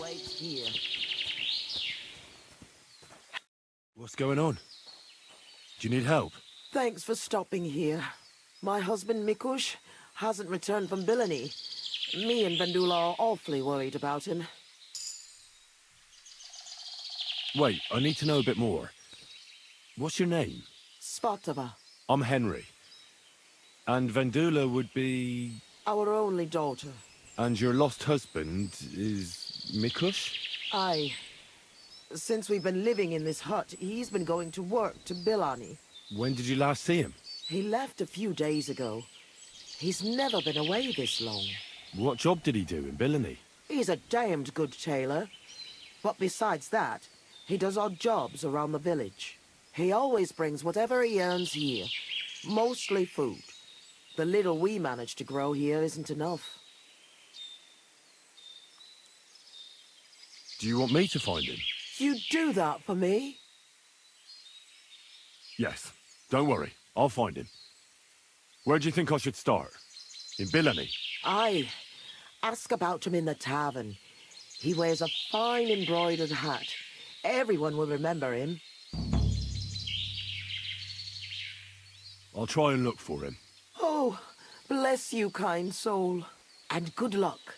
awaits here. What's going on? Do you need help? Thanks for stopping here. My husband Mikush hasn't returned from Billany. Me and Vendula are awfully worried about him. Wait, I need to know a bit more. What's your name? Svatava, I'm Henry. And Vendula would be... our only daughter. And your lost husband is... Mikush? Aye. Since we've been living in this hut, he's been going to work to Billany. When did you last see him? He left a few days ago. He's never been away this long. What job did he do in Billany? He's a damned good tailor. But besides that, he does odd jobs around the village. He always brings whatever he earns here. Mostly food. The little we manage to grow here isn't enough. Do you want me to find him? You'd do that for me? Yes. Don't worry. I'll find him. Where do you think I should start? In Billany? Aye. Ask about him in the tavern. He wears a fine embroidered hat. Everyone will remember him. I'll try and look for him. Oh, bless you, kind soul. And good luck.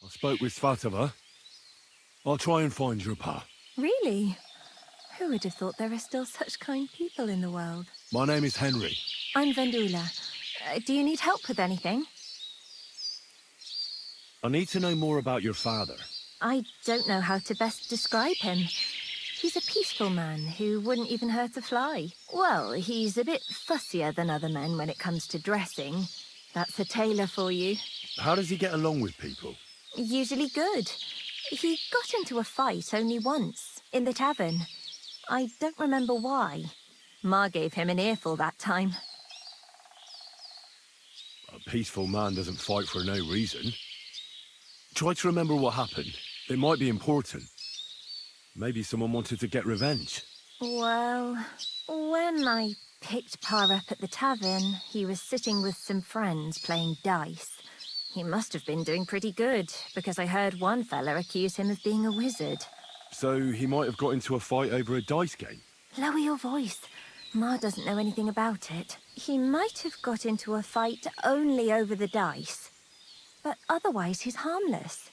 I spoke with Svatava. I'll try and find your pa. Really? Who would have thought there are still such kind people in the world? My name is Henry. I'm Vendula. Do you need help with anything? I need to know more about your father. I don't know how to best describe him. He's a peaceful man who wouldn't even hurt a fly. Well, he's a bit fussier than other men when it comes to dressing. That's a tailor for you. How does he get along with people? Usually good. He got into a fight only once, in the tavern. I don't remember why. Ma gave him an earful that time. A peaceful man doesn't fight for no reason. Try to remember what happened. It might be important. Maybe someone wanted to get revenge. Well, when I picked Pa up at the tavern, he was sitting with some friends playing dice. He must have been doing pretty good, because I heard one fella accuse him of being a wizard. So he might have got into a fight over a dice game? Lower your voice. Ma doesn't know anything about it. He might have got into a fight only over the dice. But otherwise, he's harmless.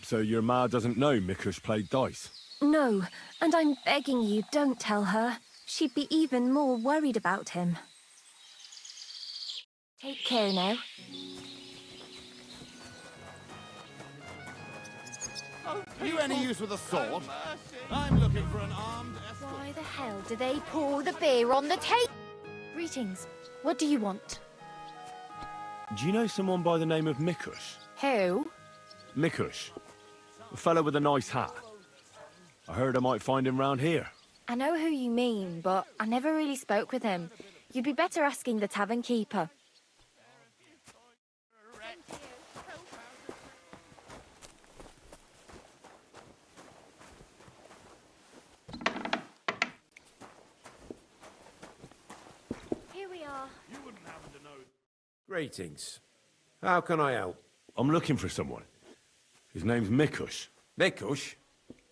So your ma doesn't know Mikush played dice? No, and I'm begging you, don't tell her. She'd be even more worried about him. Take care now. You any use with a sword? I'm looking for an armed escort. Why the hell do they pour the beer on the table? Greetings. What do you want? Do you know someone by the name of Mikush? Who? Mikush. A fellow with a nice hat. I heard I might find him round here. I know who you mean, but I never really spoke with him. You'd be better asking the tavern keeper. Here we are. Greetings. How can I help? I'm looking for someone. His name's Mikush. Mikush?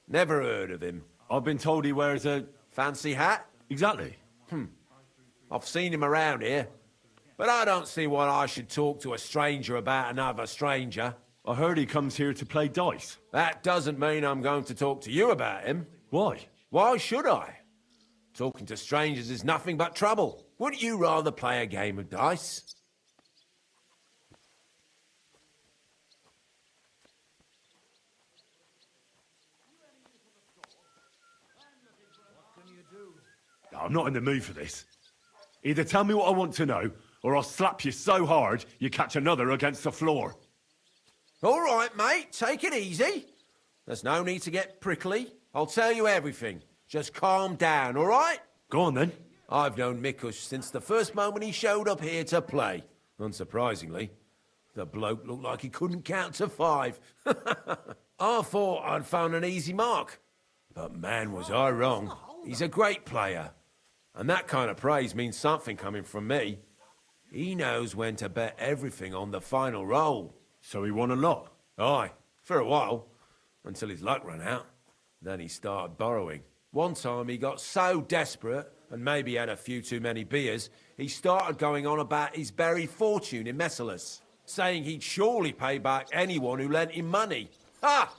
Never heard of him. I've been told he wears a... Fancy hat? Exactly. I've seen him around here. But I don't see why I should talk to a stranger about another stranger. I heard he comes here to play dice. That doesn't mean I'm going to talk to you about him. Why? Why should I? Talking to strangers is nothing but trouble. Wouldn't you rather play a game of dice? I'm not in the mood for this. Either tell me what I want to know, or I'll slap you so hard you catch another against the floor. All right, mate, take it easy. There's no need to get prickly. I'll tell you everything. Just calm down, all right? Go on, then. I've known Mikush since the first moment he showed up here to play. Unsurprisingly, the bloke looked like he couldn't count to 5. I thought I'd found an easy mark. But man, was I wrong. He's a great player. And that kind of praise means something coming from me. He knows when to bet everything on the final roll. So he won a lot? Aye, for a while. Until his luck ran out. Then he started borrowing. One time he got so desperate, and maybe had a few too many beers, he started going on about his buried fortune in Messalus, saying he'd surely pay back anyone who lent him money. Ha!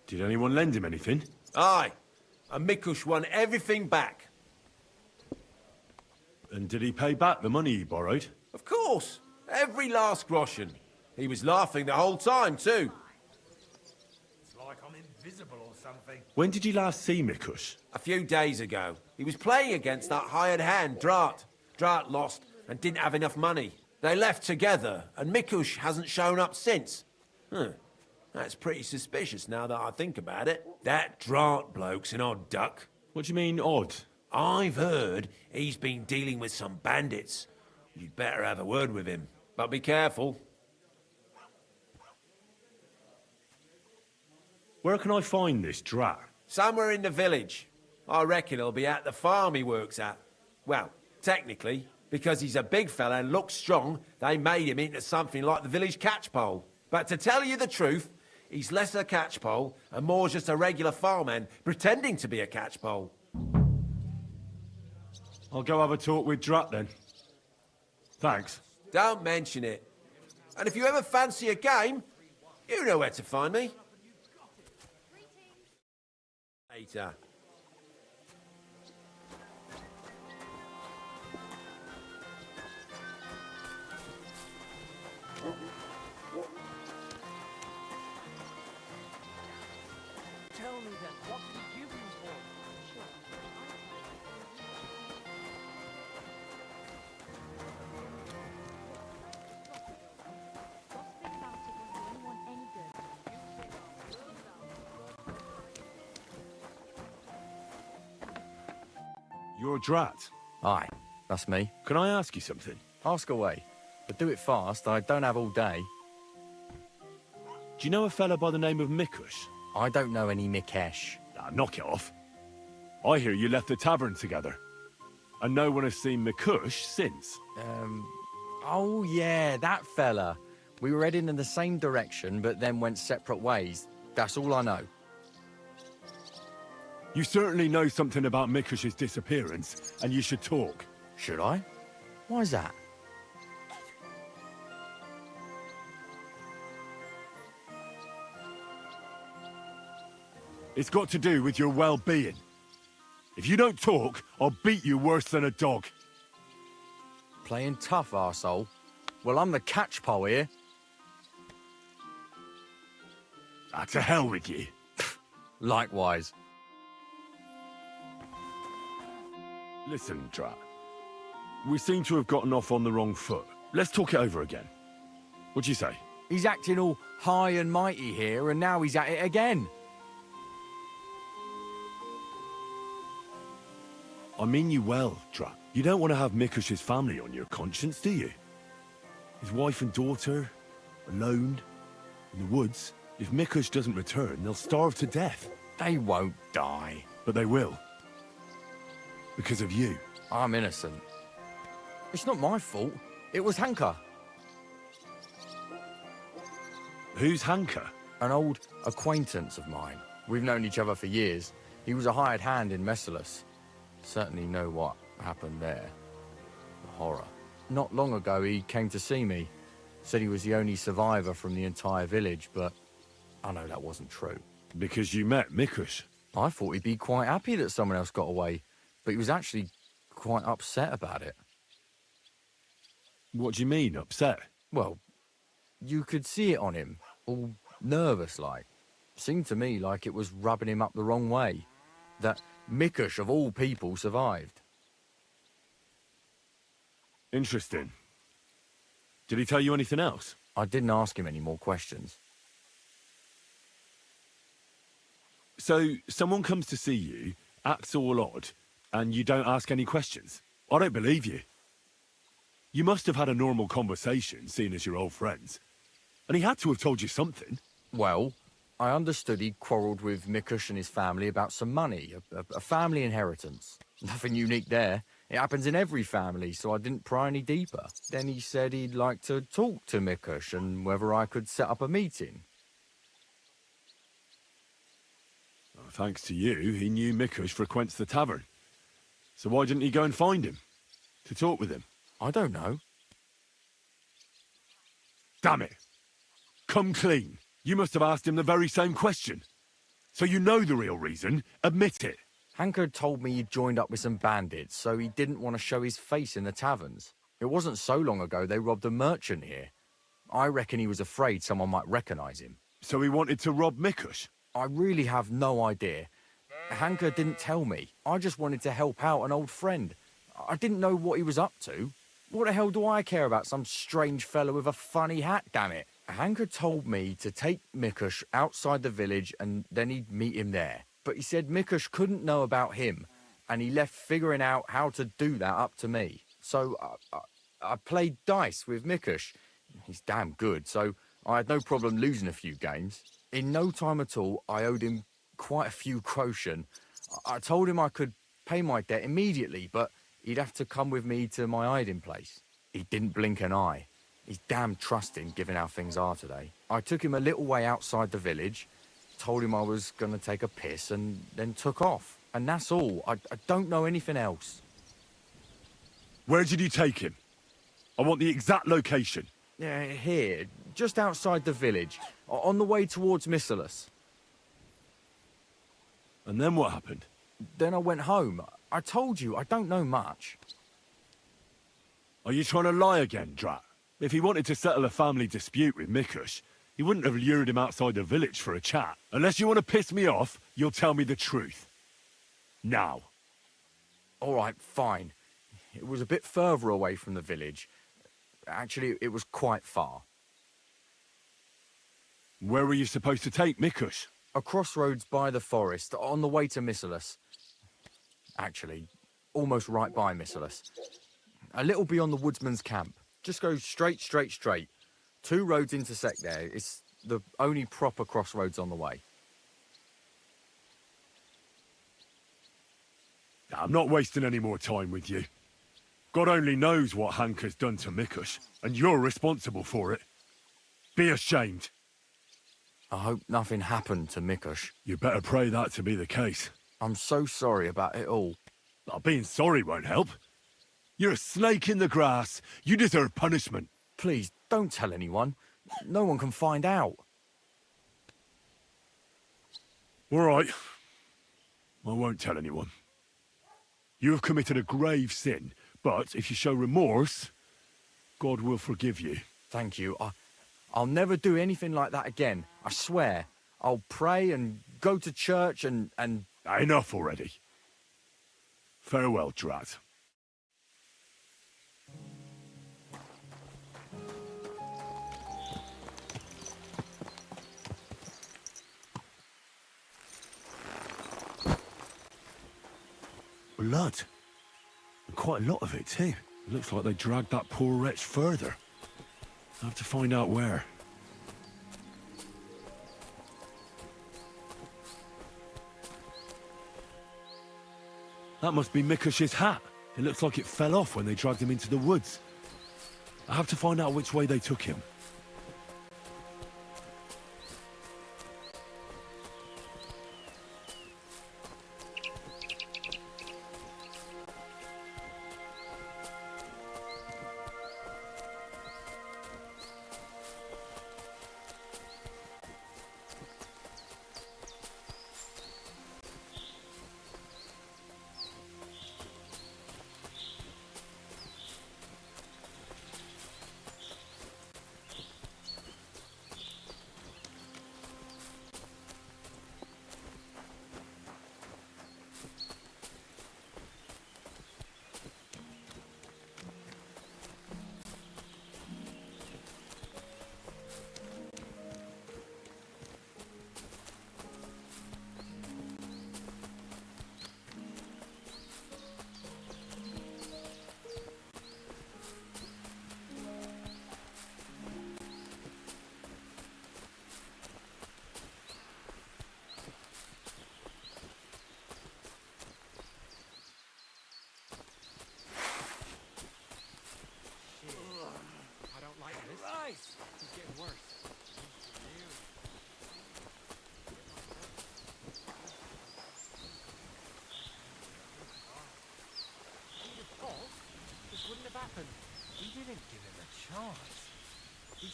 Did anyone lend him anything? Aye, and Mikush won everything back. And did he pay back the money he borrowed? Of course, every last groschen. He was laughing the whole time, too. It's like I'm invisible or something. When did you last see Mikush? A few days ago, he was playing against that hired hand, Drat. Drat lost and didn't have enough money. They left together, and Mikush hasn't shown up since. That's pretty suspicious now that I think about it. That Drat bloke's an odd duck. What do you mean, odd? I've heard he's been dealing with some bandits. You'd better have a word with him. But be careful. Where can I find this Drat? Somewhere in the village. I reckon he'll be at the farm he works at. Well, technically, because he's a big fella and looks strong, they made him into something like the village catchpole. But to tell you the truth, he's less a catchpole and more just a regular farmhand pretending to be a catchpole. I'll go have a talk with Drat then. Thanks. Don't mention it. And if you ever fancy a game, you know where to find me. Later. Tell me then, what did he give you for? You're Drat. Aye, that's me. Can I ask you something? Ask away. But do it fast, I don't have all day. Do you know a fella by the name of Mikush? I don't know any Mikesh. Nah, knock it off. I hear you left the tavern together. And no one has seen Mikush since. Oh yeah, that fella. We were heading in the same direction, but then went separate ways. That's all I know. You certainly know something about Mikush's disappearance, and you should talk. Should I? Why's that? It's got to do with your well-being. If you don't talk, I'll beat you worse than a dog. Playing tough, arsehole. Well, I'm the catchpole here. Ah, to hell with you. Likewise. Listen, Drat. We seem to have gotten off on the wrong foot. Let's talk it over again. What'd you say? He's acting all high and mighty here, and now he's at it again. I mean you well, Drat. You don't want to have Mikush's family on your conscience, do you? His wife and daughter, alone, in the woods. If Mikush doesn't return, they'll starve to death. They won't die. But they will. Because of you. I'm innocent. It's not my fault. It was Hanka. Who's Hanka? An old acquaintance of mine. We've known each other for years. He was a hired hand in Messalus. Certainly know what happened there. The horror. Not long ago, he came to see me. Said he was the only survivor from the entire village, but I know that wasn't true. Because you met Mikush. I thought he'd be quite happy that someone else got away, but he was actually quite upset about it. What do you mean, upset? Well, you could see it on him, all nervous-like. Seemed to me like it was rubbing him up the wrong way. That Mikush, of all people, survived. Interesting. Did he tell you anything else? I didn't ask him any more questions. So, someone comes to see you, acts all odd, and you don't ask any questions? I don't believe you. You must have had a normal conversation, seeing as you're old friends. And he had to have told you something. Well, I understood he quarrelled with Mikush and his family about some money, a family inheritance. Nothing unique there. It happens in every family, so I didn't pry any deeper. Then he said he'd like to talk to Mikush and whether I could set up a meeting. Well, thanks to you, he knew Mikush frequents the tavern. So why didn't he go and find him? To talk with him? I don't know. Damn it! Come clean. You must have asked him the very same question. So you know the real reason. Admit it. Hanka had told me he'd joined up with some bandits, so he didn't want to show his face in the taverns. It wasn't so long ago they robbed a merchant here. I reckon he was afraid someone might recognize him. So he wanted to rob Mikush? I really have no idea. Hanka didn't tell me. I just wanted to help out an old friend. I didn't know what he was up to. What the hell do I care about some strange fellow with a funny hat, damn it? Hanka told me to take Mikush outside the village and then he'd meet him there. But he said Mikush couldn't know about him, and he left figuring out how to do that up to me. So I played dice with Mikush. He's damn good, so I had no problem losing a few games. In no time at all, I owed him quite a few groschen. I told him I could pay my debt immediately, but he'd have to come with me to my hiding place. He didn't blink an eye. He's damn trusting, given how things are today. I took him a little way outside the village, told him I was going to take a piss, and then took off. And that's all. I don't know anything else. Where did you take him? I want the exact location. Here, just outside the village, on the way towards Missalus. And then what happened? Then I went home. I told you, I don't know much. Are you trying to lie again, Drat? If he wanted to settle a family dispute with Mikush, he wouldn't have lured him outside the village for a chat. Unless you want to piss me off, you'll tell me the truth. Now. All right, fine. It was a bit further away from the village. Actually, it was quite far. Where were you supposed to take Mikush? A crossroads by the forest, on the way to Missalus. Actually, almost right by Missalus. A little beyond the woodsman's camp. Just go straight. 2 roads intersect there. It's the only proper crossroads on the way. I'm not wasting any more time with you. God only knows what Hanka's done to Mikush, and you're responsible for it. Be ashamed. I hope nothing happened to Mikush. You better pray that to be the case. I'm so sorry about it all. Being sorry won't help. You're a snake in the grass. You deserve punishment. Please, don't tell anyone. No one can find out. All right. I won't tell anyone. You have committed a grave sin, but if you show remorse, God will forgive you. Thank you. I'll never do anything like that again. I swear. I'll pray and go to church and... Enough already. Farewell, Drat. Blood. And quite a lot of it, too. It looks like they dragged that poor wretch further. I'll have to find out where. That must be Mikush's hat. It looks like it fell off when they dragged him into the woods. I have to find out which way they took him.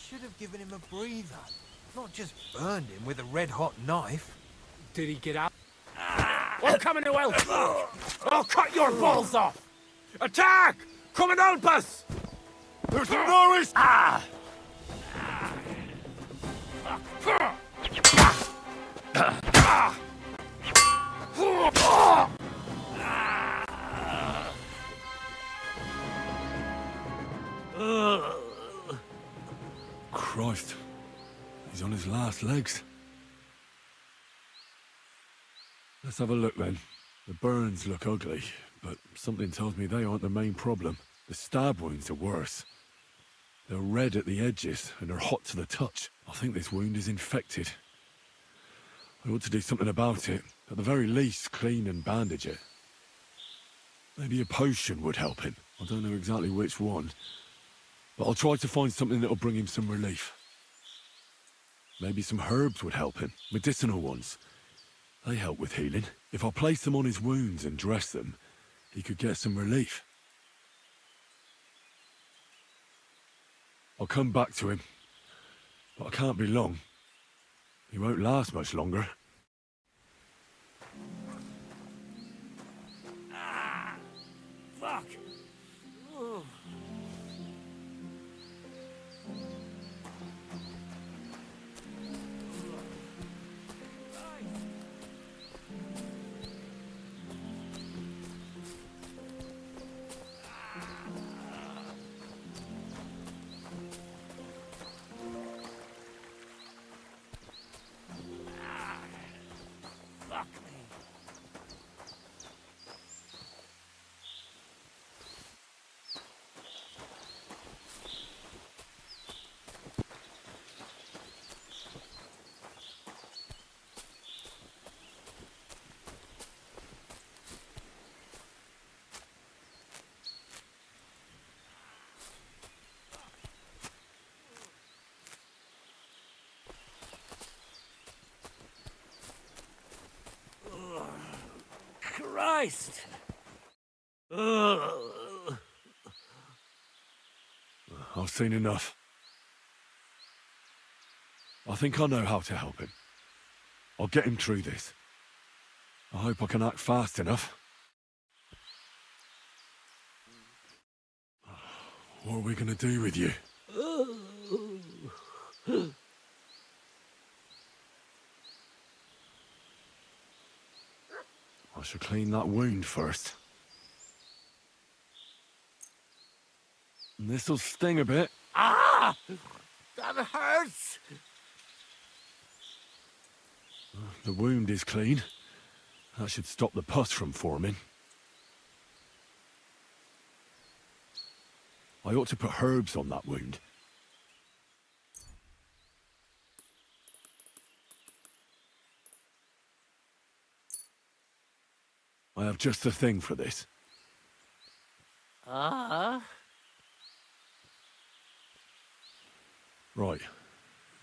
should have given him a breather, not just burned him with a red-hot knife. Did he get out? I'm coming to help! I'll cut your balls off! Attack! Come and help us! There's a Norris! Ah! Christ. He's on his last legs. Let's have a look then. The burns look ugly, but something tells me they aren't the main problem. The stab wounds are worse. They're red at the edges and are hot to the touch. I think this wound is infected. I ought to do something about it. At the very least, clean and bandage it. Maybe a potion would help him. I don't know exactly which one. But I'll try to find something that'll bring him some relief. Maybe some herbs would help him. Medicinal ones. They help with healing. If I place them on his wounds and dress them, he could get some relief. I'll come back to him. But I can't be long. He won't last much longer. Fuck! Christ! I've seen enough. I think I know how to help him. I'll get him through this. I hope I can act fast enough. What are we going to do with you? I should clean that wound first. This'll sting a bit. Ah! That hurts! The wound is clean. That should stop the pus from forming. I ought to put herbs on that wound. I have just the thing for this. Right.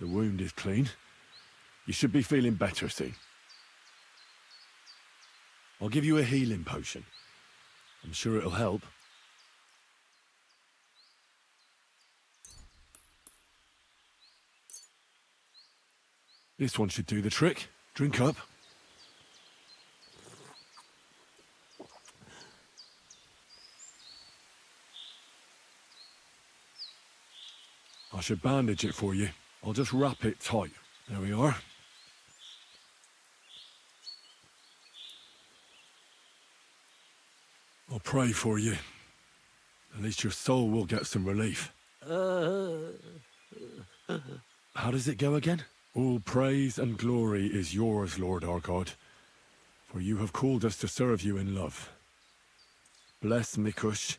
The wound is clean. You should be feeling better soon. I'll give you a healing potion. I'm sure it'll help. This one should do the trick. Drink up. I should bandage it for you. I'll just wrap it tight. There we are. I'll pray for you. At least your soul will get some relief. How does it go again? All praise and glory is yours, Lord our God, for you have called us to serve you in love. Bless Mikush,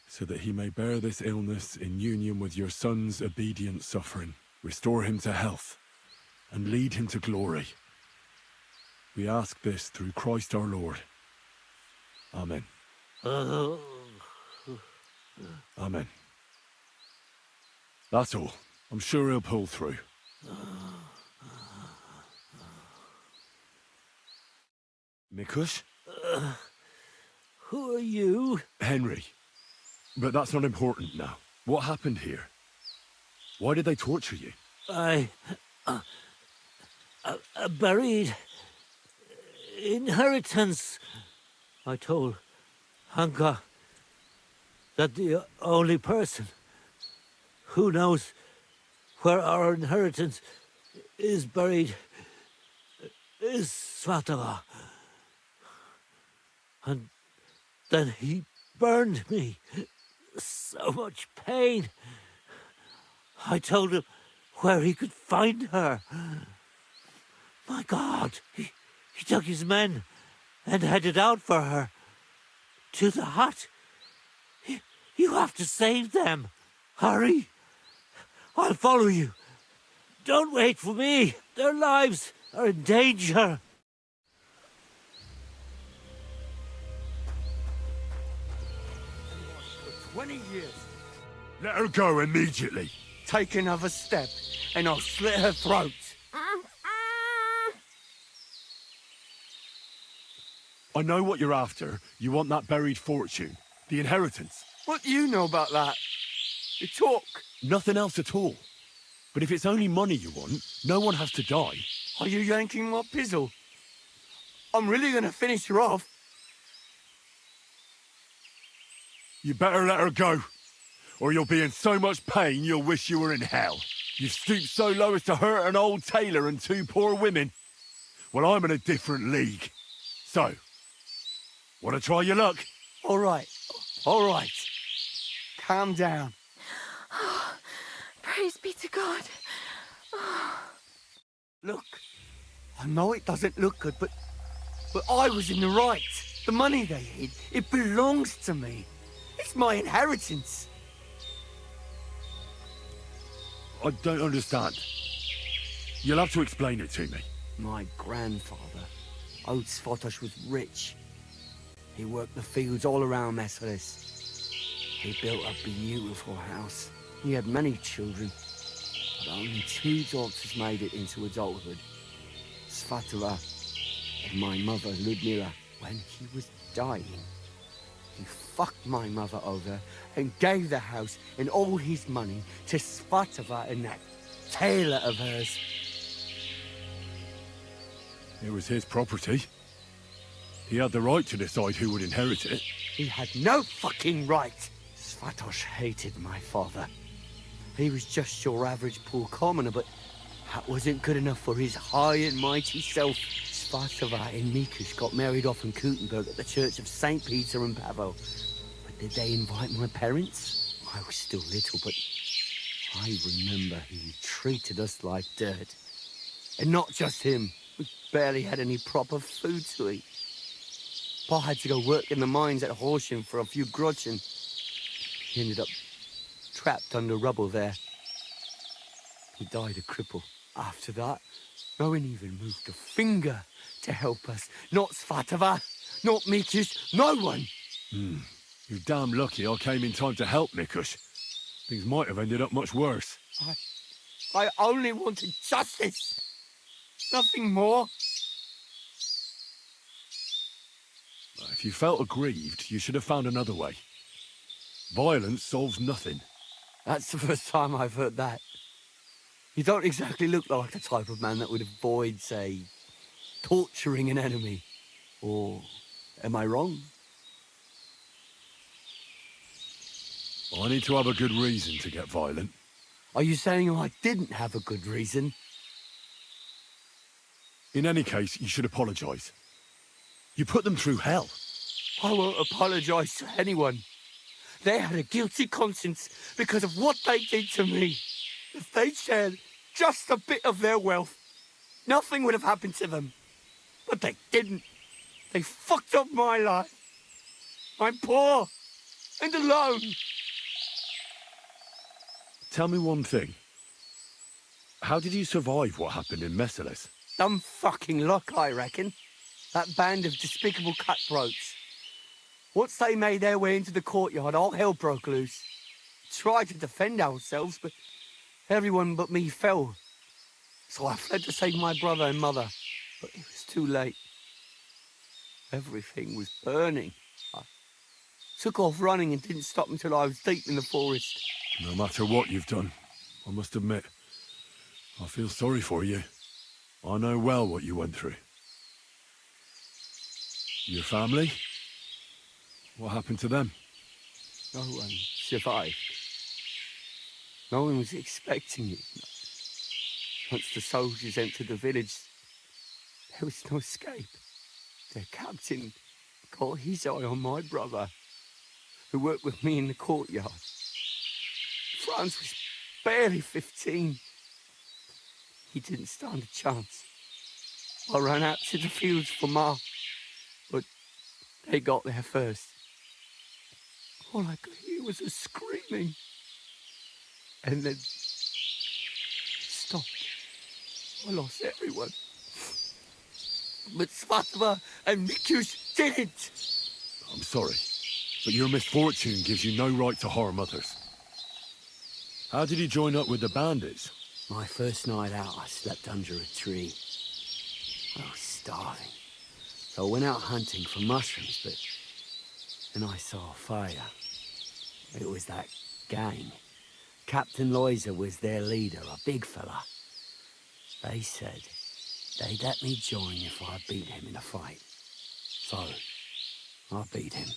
so that he may bear this illness in union with your son's obedient suffering. Restore him to health, and lead him to glory. We ask this through Christ our Lord. Amen. Amen. That's all. I'm sure he'll pull through. Mikush? Who are you? Henry. But that's not important now. What happened here? Why did they torture you? I buried inheritance. I told Hanka that the only person who knows where our inheritance is buried is Svatava. And then he burned me. So much pain. I told him where he could find her. My God, he took his men and headed out for her. To the hut. You have to save them. Hurry. I'll follow you. Don't wait for me. Their lives are in danger. For 20 years. Let her go immediately. Take another step, and I'll slit her throat. I know what you're after. You want that buried fortune. The inheritance. What do you know about that? You talk. Nothing else at all. But if it's only money you want, no one has to die. Are you yanking my pizzle? I'm really gonna finish her off. You better let her go, or you'll be in so much pain you'll wish you were in hell. You've stooped so low as to hurt an old tailor and 2 poor women. Well, I'm in a different league. So, want to try your luck? All right. Calm down. Praise be to God. Look, I know it doesn't look good, but I was in the right. The money they hid, it belongs to me. It's my inheritance. I don't understand. You'll have to explain it to me. My grandfather, old Svatava, was rich. He worked the fields all around Messalis. He built a beautiful house. He had many children, but only 2 daughters made it into adulthood. Svatava and my mother, Ludmila. When he was dying, he fucked my mother over and gave the house and all his money to Svatava and that tailor of hers. It was his property. He had the right to decide who would inherit it. He had no fucking right. Svatava hated my father. He was just your average poor commoner, but that wasn't good enough for his high and mighty self. Svatava and Mikush got married off in Kutenberg at the Church of St. Peter and Pavel. But did they invite my parents? I was still little, but I remember he treated us like dirt. And not just him. We barely had any proper food to eat. Pa had to go work in the mines at Horsham for a few groschen. He ended up trapped under rubble there. He died a cripple. After that, no one even moved a finger to help us. Not Svatava, not Mikush, no one. You're damn lucky I came in time to help, Mikush. Things might have ended up much worse. I only wanted justice. Nothing more. If you felt aggrieved, you should have found another way. Violence solves nothing. That's the first time I've heard that. You don't exactly look like the type of man that would avoid, say, torturing an enemy. Or am I wrong? I need to have a good reason to get violent. Are you saying I didn't have a good reason? In any case, you should apologise. You put them through hell. I won't apologise to anyone. They had a guilty conscience because of what they did to me. If they'd shared just a bit of their wealth, nothing would have happened to them. But they didn't. They fucked up my life. I'm poor and alone. Tell me one thing. How did you survive what happened in Messalis? Dumb fucking luck, I reckon. That band of despicable cutthroats. Once they made their way into the courtyard, all hell broke loose. Tried to defend ourselves, but everyone but me fell. So I fled to save my brother and mother, but it was too late. Everything was burning. I took off running and didn't stop until I was deep in the forest. No matter what you've done, I must admit, I feel sorry for you. I know well what you went through. Your family? What happened to them? No one survived. No one was expecting it. Once the soldiers entered the village, there was no escape. Their captain got his eye on my brother, who worked with me in the courtyard. Franz was barely 15. He didn't stand a chance. I ran out to the fields for Ma, but they got there first. All I could hear was her screaming. And then stopped. I lost everyone. But Svatava and Mikush didn't. I'm sorry, but your misfortune gives you no right to harm others. How did you join up with the bandits? My first night out, I slept under a tree. I was starving. So I went out hunting for mushrooms, but then I saw a fire. It was that gang. Captain Loiser was their leader, a big fella. They said they'd let me join if I beat him in a fight. So, I beat him.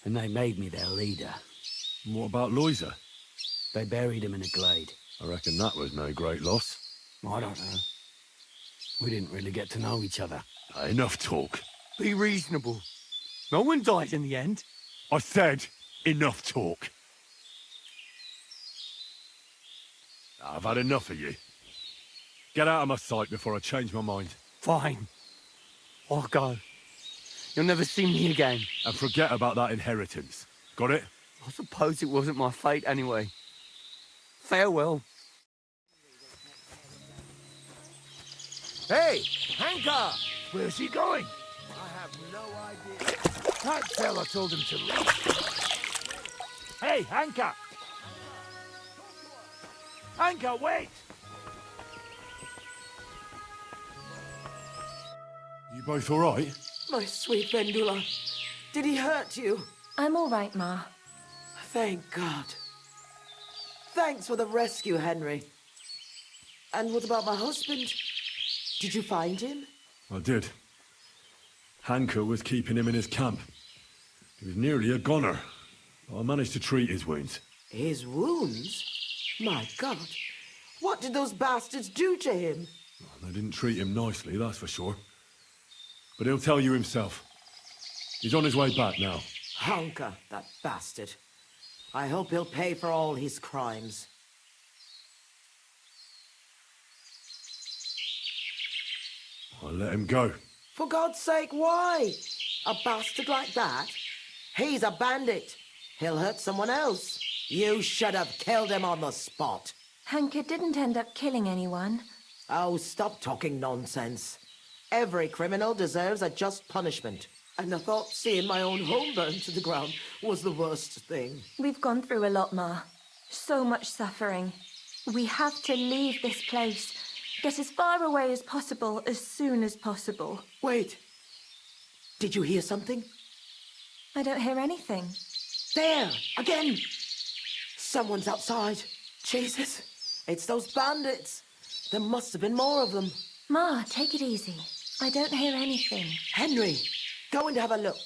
And they made me their leader. And what about Loiser? They buried him in a glade. I reckon that was no great loss. I don't know. We didn't really get to know each other. Enough talk. Be reasonable. No one died in the end. I said enough talk. I've had enough of you. Get out of my sight before I change my mind. Fine. I'll go. You'll never see me again. And forget about that inheritance. Got it? I suppose it wasn't my fate anyway. Farewell. Hey, Hanka! Where's he going? I have no idea. That fella told him to leave. Hey, Hanka! Hanka, wait! You both all right? My sweet Vendula. Did he hurt you? I'm all right, Ma. Thank God. Thanks for the rescue, Henry. And what about my husband? Did you find him? I did. Hanka was keeping him in his camp. He was nearly a goner. But I managed to treat his wounds. His wounds? My God. What did those bastards do to him? Well, they didn't treat him nicely, that's for sure. But he'll tell you himself. He's on his way back now. Hanka, that bastard. I hope he'll pay for all his crimes. I'll let him go. For God's sake, why? A bastard like that? He's a bandit. He'll hurt someone else. You should have killed him on the spot. Hanka didn't end up killing anyone. Oh, stop talking nonsense. Every criminal deserves a just punishment. And I thought seeing my own home burned to the ground was the worst thing. We've gone through a lot, Ma. So much suffering. We have to leave this place. Get as far away as possible, as soon as possible. Wait. Did you hear something? I don't hear anything. There! Again! Someone's outside. Jesus. It's those bandits. There must have been more of them. Ma, take it easy. I don't hear anything. Henry, go and have a look.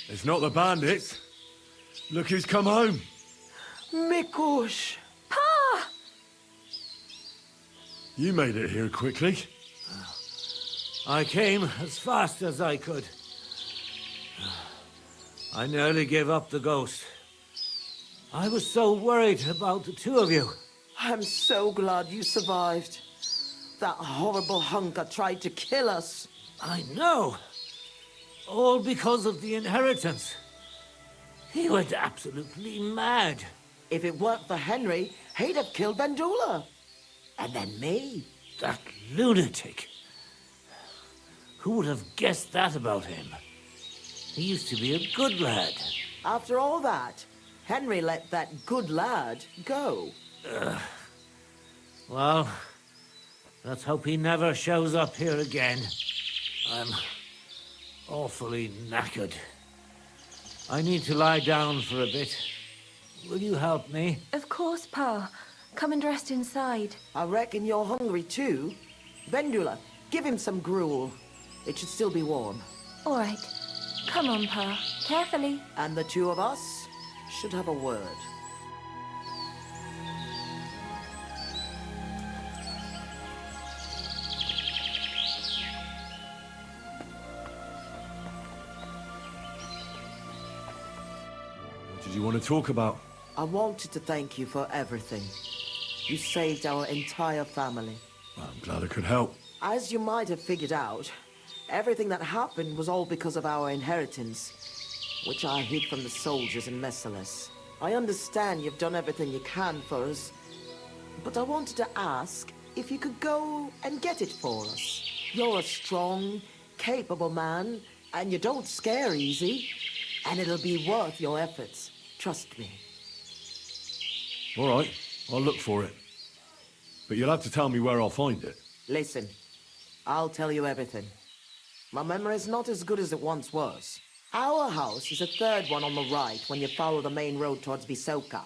It's not the bandits. Look who's come home. Mikush! Pa! You made it here quickly. I came as fast as I could. I nearly gave up the ghost. I was so worried about the two of you. I'm so glad you survived. That horrible Hanka tried to kill us. I know. All because of the inheritance. He went absolutely mad. If it weren't for Henry, he'd have killed Vendula. And then me. That lunatic. Who would have guessed that about him? He used to be a good lad. After all that, Henry let that good lad go. Well, Let's hope he never shows up here again. I'm awfully knackered. I need to lie down for a bit. Will you help me? Of course, Pa. Come and rest inside. I reckon you're hungry too. Vendula, give him some gruel. It should still be warm. All right. Come on, Pa. Carefully. And the two of us should have a word. What did you want to talk about? I wanted to thank you for everything. You saved our entire family. I'm glad I could help. As you might have figured out, everything that happened was all because of our inheritance, which I hid from the soldiers in Messalis. I understand you've done everything you can for us, but I wanted to ask if you could go and get it for us. You're a strong, capable man, and you don't scare easy, and it'll be worth your efforts. Trust me. All right, I'll look for it. But you'll have to tell me where I'll find it. Listen, I'll tell you everything. My memory's not as good as it once was. Our house is the third one on the right when you follow the main road towards Visoka.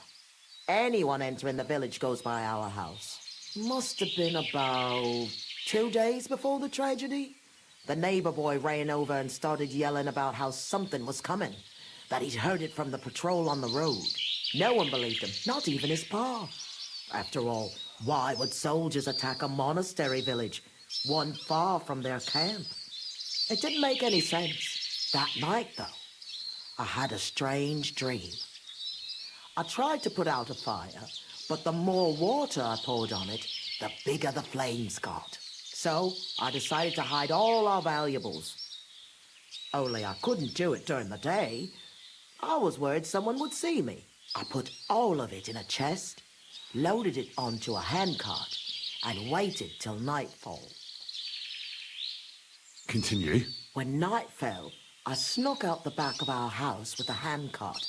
Anyone entering the village goes by our house. Must have been about 2 days before the tragedy. The neighbor boy ran over and started yelling about how something was coming, that he'd heard it from the patrol on the road. No one believed him, not even his pa. After all, why would soldiers attack a monastery village, one far from their camp? It didn't make any sense. That night, though, I had a strange dream. I tried to put out a fire, but the more water I poured on it, the bigger the flames got. So I decided to hide all our valuables. Only I couldn't do it during the day. I was worried someone would see me. I put all of it in a chest, loaded it onto a handcart, and waited till nightfall. Continue. When night fell, I snuck out the back of our house with the handcart,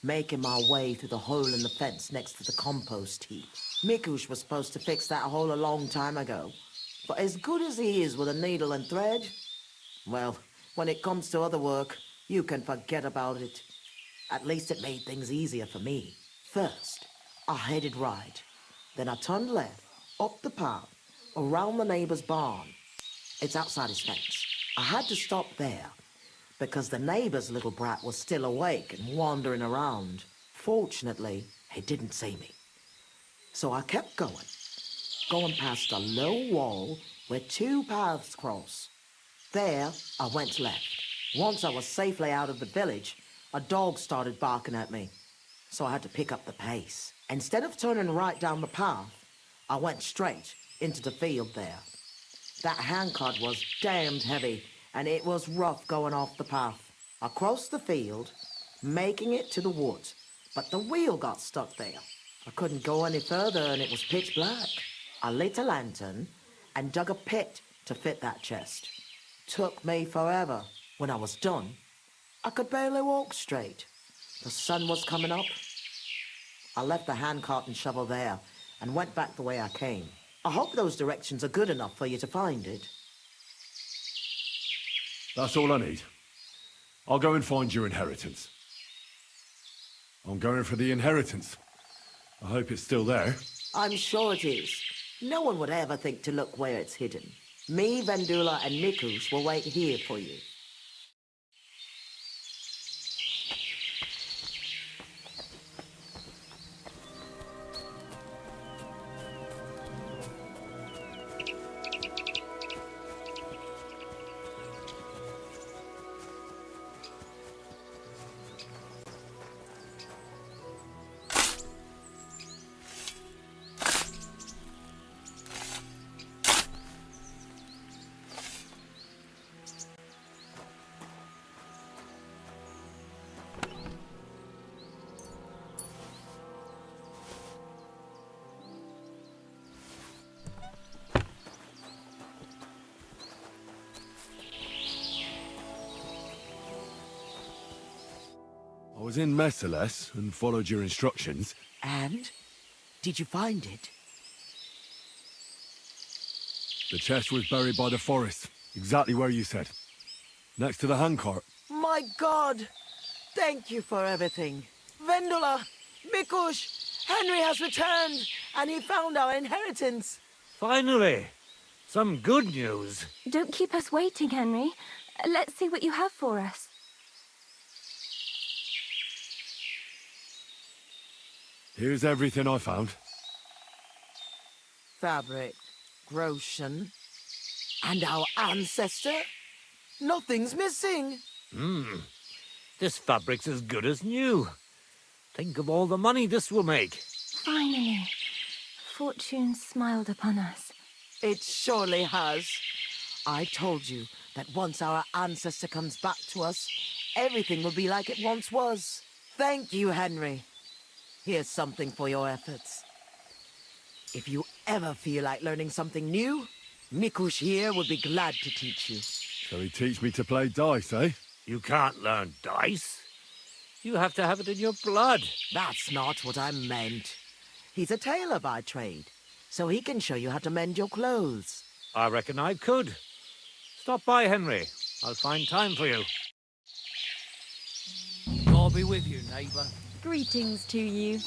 making my way through the hole in the fence next to the compost heap. Mikush was supposed to fix that hole a long time ago, but as good as he is with a needle and thread, well, when it comes to other work, you can forget about it. At least it made things easier for me. First, I headed right. Then I turned left, up the path, around the neighbor's barn. It's outside his fence. I had to stop there, because the neighbor's little brat was still awake and wandering around. Fortunately, he didn't see me. So I kept going past a low wall where two paths cross. There, I went left. Once I was safely out of the village, a dog started barking at me, so I had to pick up the pace. Instead of turning right down the path, I went straight into the field there. That handcart was damned heavy, and it was rough going off the path. I crossed the field, making it to the woods, but the wheel got stuck there. I couldn't go any further, and it was pitch black. I lit a lantern and dug a pit to fit that chest. Took me forever. When I was done, I could barely walk straight. The sun was coming up. I left the handcart and shovel there and went back the way I came. I hope those directions are good enough for you to find it. That's all I need. I'll go and find your inheritance. I'm going for the inheritance. I hope it's still there. I'm sure it is. No one would ever think to look where it's hidden. Me, Vendula, and Mikush will wait here for you. I was in Messalis and followed your instructions. And? Did you find it? The chest was buried by the forest, exactly where you said. Next to the handcart. My God! Thank you for everything. Vendula! Mikush! Henry has returned, and he found our inheritance. Finally! Some good news. Don't keep us waiting, Henry. Let's see what you have for us. Here's everything I found. Fabric, Groshen, and our ancestor? Nothing's missing. This fabric's as good as new. Think of all the money this will make. Finally, fortune smiled upon us. It surely has. I told you that once our ancestor comes back to us, everything will be like it once was. Thank you, Henry. Here's something for your efforts. If you ever feel like learning something new, Mikush here would be glad to teach you. Shall he teach me to play dice, eh? You can't learn dice. You have to have it in your blood. That's not what I meant. He's a tailor by trade, so he can show you how to mend your clothes. I reckon I could. Stop by, Henry. I'll find time for you. God be with you, neighbour. Greetings to you.